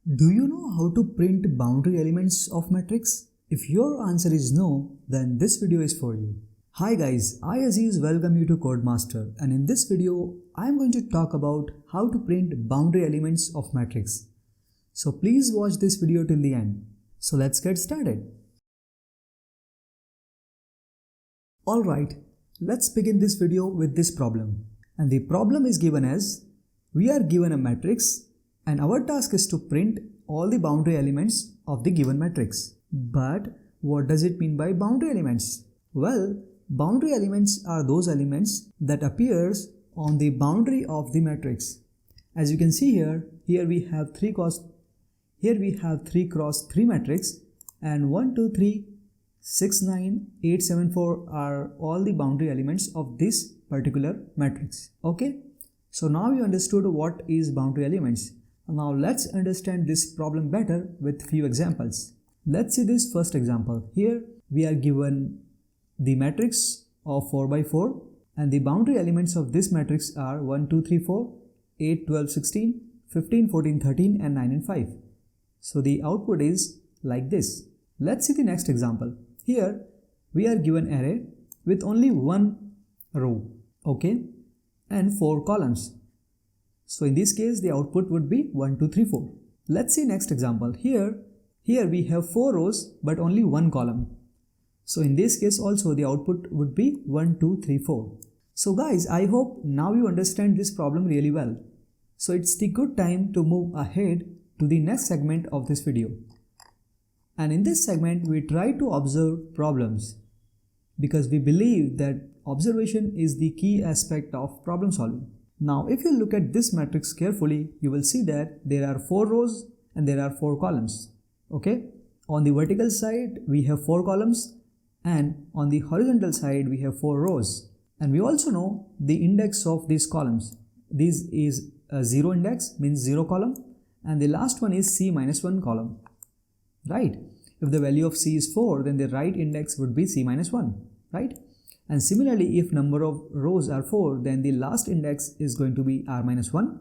Do you know how to print boundary elements of matrix? If your answer is no, then this video is for you. Hi guys, I Aziz welcome you to CoedMaster, and in this video I am going to talk about how to print boundary elements of matrix. So please watch this video till the end. So let's get started. Alright, let's begin this video with this problem. And the problem is given as, we are given a matrix and our task is to print all the boundary elements of the given matrix. But what does it mean by boundary elements? Well, boundary elements are those elements that appears on the boundary of the matrix. As you can see here we have 3 cross 3 matrix, and 1, 2, 3, 6, 9, 8, 7, 4 are all the boundary elements of this particular matrix. Okay, so now you understood what is boundary elements. Now let's understand this problem better with few examples. Let's see this first example. Here we are given the matrix of 4 by 4, and the boundary elements of this matrix are 1, 2, 3, 4, 8, 12, 16, 15, 14, 13 and 9 and 5. So the output is like this. Let's see the next example. Here we are given array with only one row, okay, and 4 columns. So in this case the output would be 1, 2, 3, 4. Let's see next example. Here we have 4 rows but only one column. So in this case also the output would be 1, 2, 3, 4. So guys, I hope now you understand this problem really well. So it's the good time to move ahead to the next segment of this video. And in this segment we try to observe problems, because we believe that observation is the key aspect of problem solving. Now if you look at this matrix carefully, you will see that there are 4 rows and there are 4 columns. Okay, on the vertical side we have 4 columns, and on the horizontal side we have 4 rows. And we also know the index of these columns. This is a 0 index, means 0 column, and the last one is c minus 1 column, right? If the value of c is 4, then the right index would be c minus 1, right? And similarly, if number of rows are 4, then the last index is going to be r minus 1,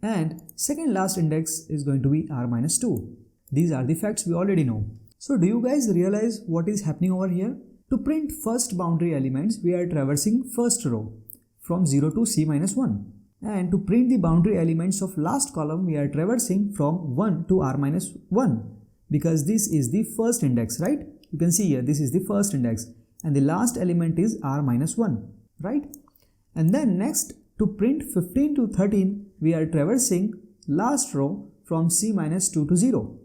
and second last index is going to be r minus 2. These are the facts we already know. So do you guys realize what is happening over here? To print first boundary elements, we are traversing first row from 0 to c minus 1. And to print the boundary elements of last column, we are traversing from 1 to r minus 1, because this is the first index, right? You can see here, this is the first index, and the last element is r minus 1, right? And then next, to print 15 to 13, we are traversing last row from c minus 2 to 0.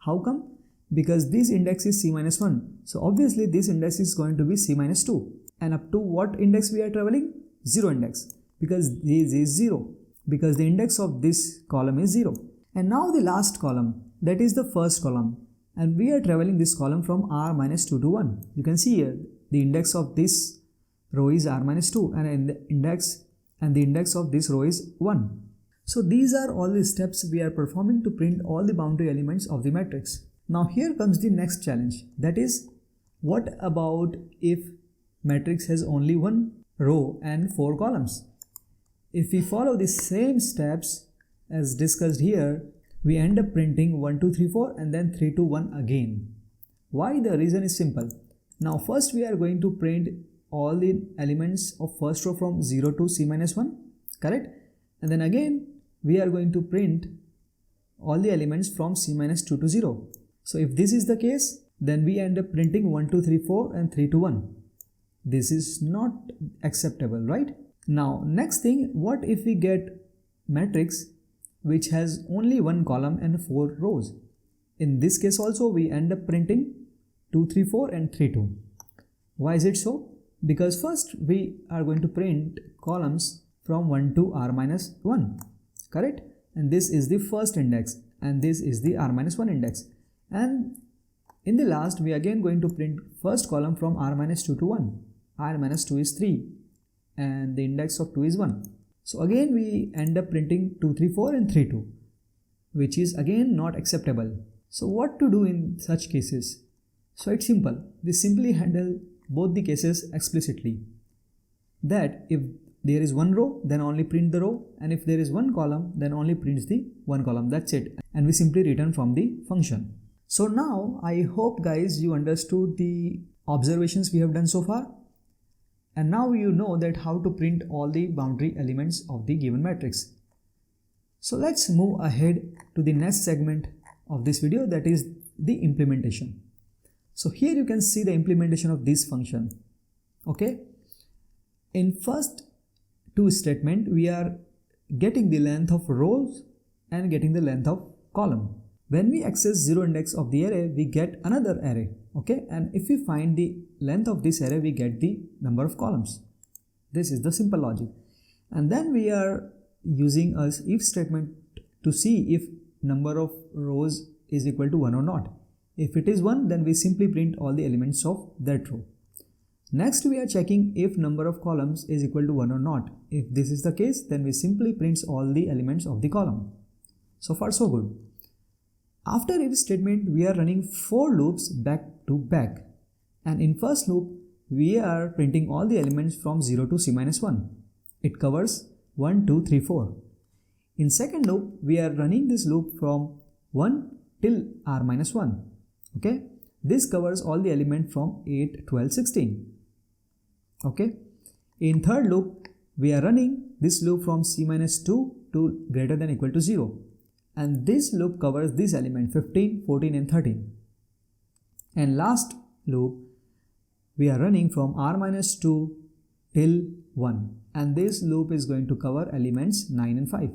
How come? Because this index is c minus 1. So obviously this index is going to be c minus 2. And up to what index we are traveling? 0 index. Because this is 0. Because the index of this column is 0. And now the last column, that is the first column. And we are traveling this column from r minus 2 to 1. You can see here, the index of this row is r minus 2, and the index of this row is 1. So these are all the steps we are performing to print all the boundary elements of the matrix. Now here comes the next challenge, that is, what about if matrix has only one row and 4 columns? If we follow the same steps as discussed here, we end up printing 1, 2, 3, 4 and then 3, 2, 1 again. Why? The reason is simple. Now first we are going to print all the elements of first row from 0 to c minus 1, correct? And then again we are going to print all the elements from c minus 2 to 0. So if this is the case, then we end up printing 1, 2, 3, 4 and 3, 2, 1. This is not acceptable, right? Now next thing, what if we get matrix which has only one column and 4 rows? In this case also we end up printing 2, 3, 4 and 3, 2. Why is it so? Because first we are going to print columns from 1 to r minus 1, correct? And this is the first index and this is the r minus 1 index. And in the last we are again going to print first column from r minus 2 to 1. r minus 2 is 3 and the index of 2 is 1. So again we end up printing 2, 3, 4 and 3, 2, which is again not acceptable. So what to do in such cases? So it's simple. We simply handle both the cases explicitly. That if there is one row, then only print the row, and if there is one column, then only prints the one column. That's it, and we simply return from the function. So now I hope guys you understood the observations we have done so far, and now you know that how to print all the boundary elements of the given matrix. So let's move ahead to the next segment of this video, that is the implementation. So here you can see the implementation of this function. Okay, in first two statement we are getting the length of rows and getting the length of column. When we access 0 index of the array, we get another array. Okay, and if we find the length of this array, we get the number of columns. This is the simple logic. And then we are using a if statement to see if number of rows is equal to 1 or not. If it is 1, then we simply print all the elements of that row. Next we are checking if number of columns is equal to 1 or not. If this is the case, then we simply print all the elements of the column. So far so good. After if statement, we are running 4 loops back to back, and in first loop we are printing all the elements from 0 to c-1. It covers 1, 2, 3, 4. In second loop we are running this loop from 1 till r-1. Okay, this covers all the elements from 8, 12, 16. Okay, in third loop we are running this loop from c-2 to greater than equal to 0, and this loop covers this element 15, 14 and 13. And last loop we are running from r-2 till 1, and this loop is going to cover elements 9 and 5.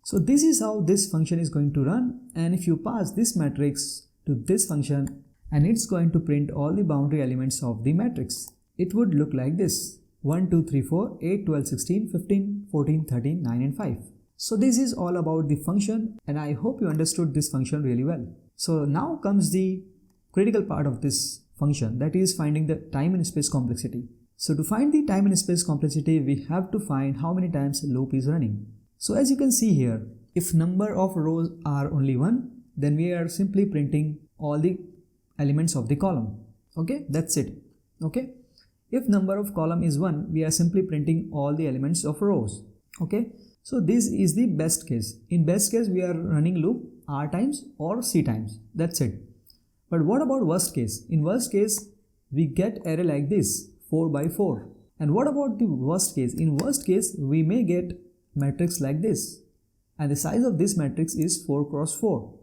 So this is how this function is going to run, and if you pass this matrix to this function, and it's going to print all the boundary elements of the matrix. It would look like this: 1, 2, 3, 4, 8, 12, 16, 15, 14, 13, 9 and 5. So this is all about the function, and I hope you understood this function really well. So now comes the critical part of this function, that is finding the time and space complexity. So to find the time and space complexity, we have to find how many times a loop is running. So as you can see here, if number of rows are only 1, then we are simply printing all the elements of the column. Okay, that's it. Okay, if number of column is 1, we are simply printing all the elements of rows. Okay, so this is the best case. In best case, we are running loop r times or c times. That's it. But what about worst case? In worst case, we get array like this, 4 by 4. And what about the worst case? In worst case, we may get matrix like this, and the size of this matrix is 4 cross 4.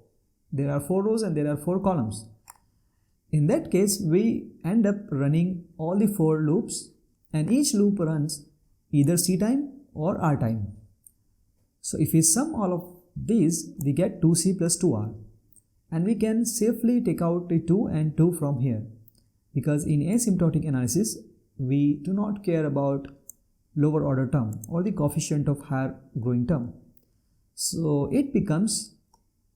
There are 4 rows and there are 4 columns. In that case, we end up running all the 4 loops, and each loop runs either c time or r time. So if we sum all of these, we get 2c plus 2r, and we can safely take out the 2 and 2 from here, because in asymptotic analysis we do not care about lower order term or the coefficient of higher growing term. So it becomes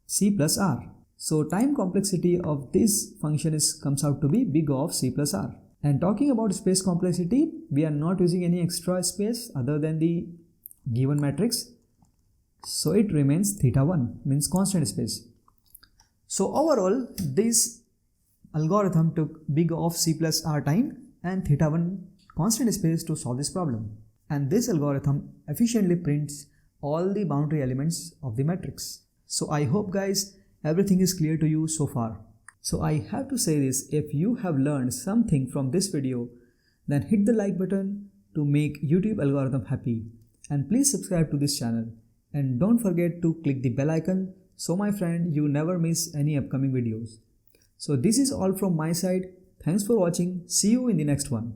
c plus r. So time complexity of this function comes out to be big O of c plus r. And talking about space complexity, we are not using any extra space other than the given matrix. So it remains theta1, means constant space. So overall, this algorithm took big O of c plus r time and theta1 constant space to solve this problem. And this algorithm efficiently prints all the boundary elements of the matrix. So I hope guys everything is clear to you so far. So I have to say this, if you have learned something from this video, then hit the like button to make YouTube algorithm happy, and please subscribe to this channel, and don't forget to click the bell icon so my friend you never miss any upcoming videos. So this is all from my side. Thanks for watching. See you in the next one.